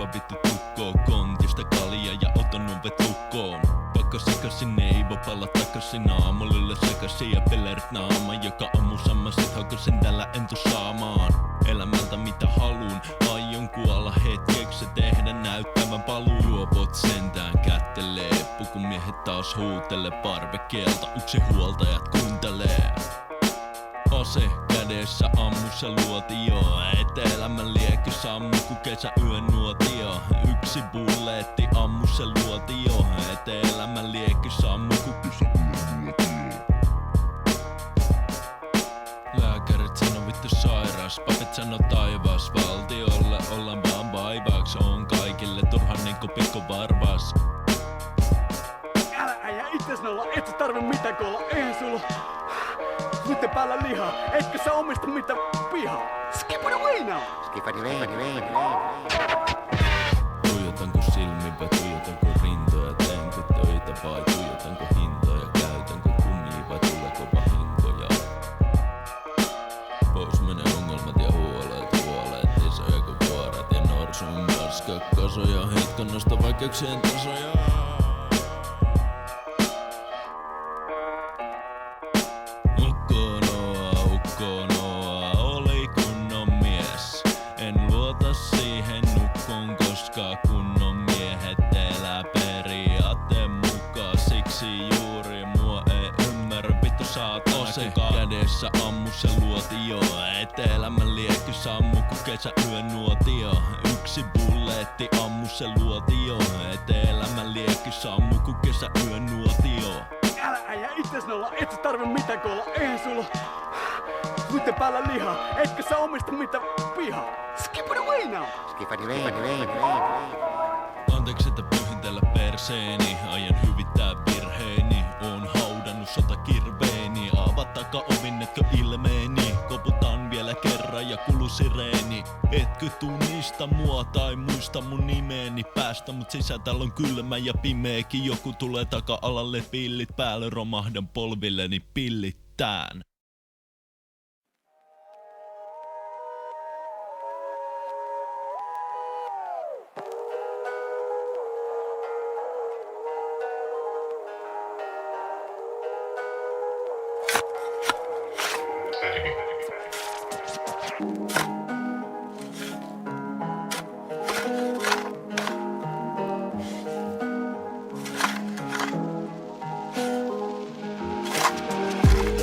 Kaipa vittu tukkoo kontista kalja ja otan ovet lukkoon. Pakko sekasin ei voi palla takasin aamulla sekasin ja pellerit naama. Joka aamu sammasit hakosin tällä en tuu saamaan elämältä mitä haluun. Aion kuolla hetkeksi tehdä näyttävän paluu. Juopot sentään kättelee, pukumiehet taas huutelee parvekkeelta. Yksi huoltajat kuuntelee. Ase kädessä ammussa luotio. Etelämän liekki sammu ku kesäyön nuotio. Yksi bulletti ammussa luotio. Etelämän liekki sammu ku kesäyön nuotio. Lääkärit sano vittu sairas, papit sano taivas. Valtiolle ollaan vaan vaivaks. On kaikille turhan niinku pikku varvas. Älä äijä itses nolla, et sä tarvi mitään kolla. Eihän sulla nyt päällä lihaa, etkö sä omista mitä pihaa? Skip it away now! Skip it away. Tuijotanko silmiin vai tuijotanko rintoja? Teenkö töitä vai tuijotanko hintoja? Käytänkö kumia vai tuleeko vahinkoja? Pois menee ongelmat ja huolet, isoja kuin vuoret ja norsun paskakasoja. Hitko nosta vaikeuksien tasoja. Ukkonoa, oli kunnon mies. En luota siihen nukkoon, koska kunnon miehet elää periaatteen mukaan. Siksi juuri mua ei ymmärrä vittu saatana. Ase kädessä ammu se luotio. Etelämän liekki sammu ku kesäyön nuotio. Yksi bulletti ammu se luotio. Etelämän liekki sammu ku kesäyön nuotio. Älä äijä itses nolla, et sä tarvi mitään kolla. Eihän sulla nyt päällä lihaa, etkö sä omista mitä pihaa? Skip it away now! Skip it away. Anteeksi, että pyhitellä perseeni. Aion hyvittää virheeni. Oon haudannut sotakirveeni. Ava takaovin, etkö ilmeeni? Koputan vielä kerran ja kulu sireeni. Etkö tunnista mua tai muista mun nimeeni? Päästä mut sisätäällä on kylmä ja pimeekin. Joku tulee taka-alalle, pillit päälle, romahdan polvilleni pillittään.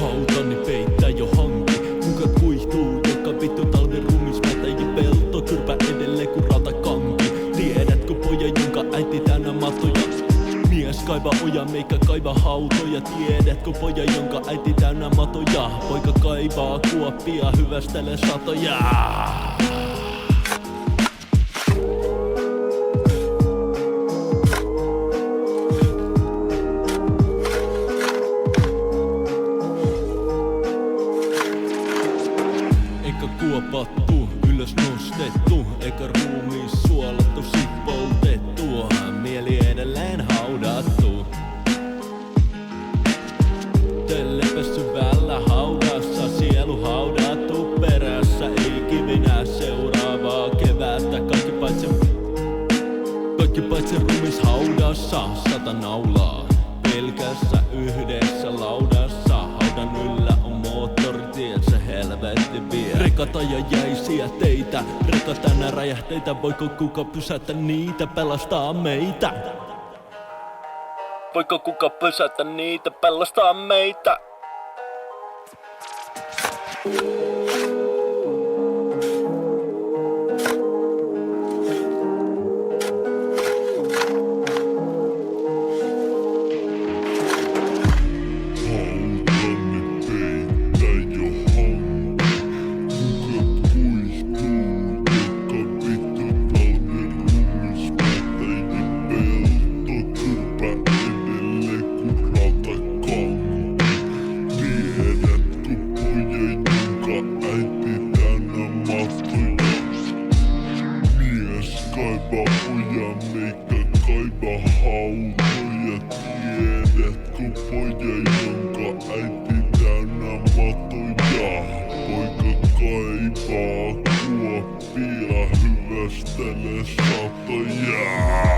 Hautani peittää jo hanki, kuka kuihtuu, joka vittu talvi ruumis mätäjä pelto, kyrpä edelleen kun ratakanki. Tiedätkö poja, jonka äiti täynnä matoja? Mies kaiva oja, meikä kaiva hautoja. Tiedätkö poja, jonka äiti täynnä matoja? Poika kaivaa kuoppia, hyvästele satoja. Eikä kuopattu, ylös nostettu, eikä ruumiis suolattu, sippoutettu. Mieli edelleen haudattu. Tellepä syvällä haudassa, sielu haudattu perässä. Ei kivinä seuraavaa kevättä, kaikki paitsi ruumis haudassa. 100 naulaa, pelkässä yhdessä laudassa. Haudan yllä on moottoritiet, se helvetti vie. Rekat aja jäisiä teitä, rekat tänä räjähteitä. Voiko kuka pysäyttää niitä, pelastaa meitä? Voiko kuka pysäyttää niitä, pelastaa meitä? Kaiva oja, meikä kaiva hautoja. Tiedätkö poja, jonka äiti täynnä matoja? Poika kaivaa kuoppia, hyvästä kuuntele satoja.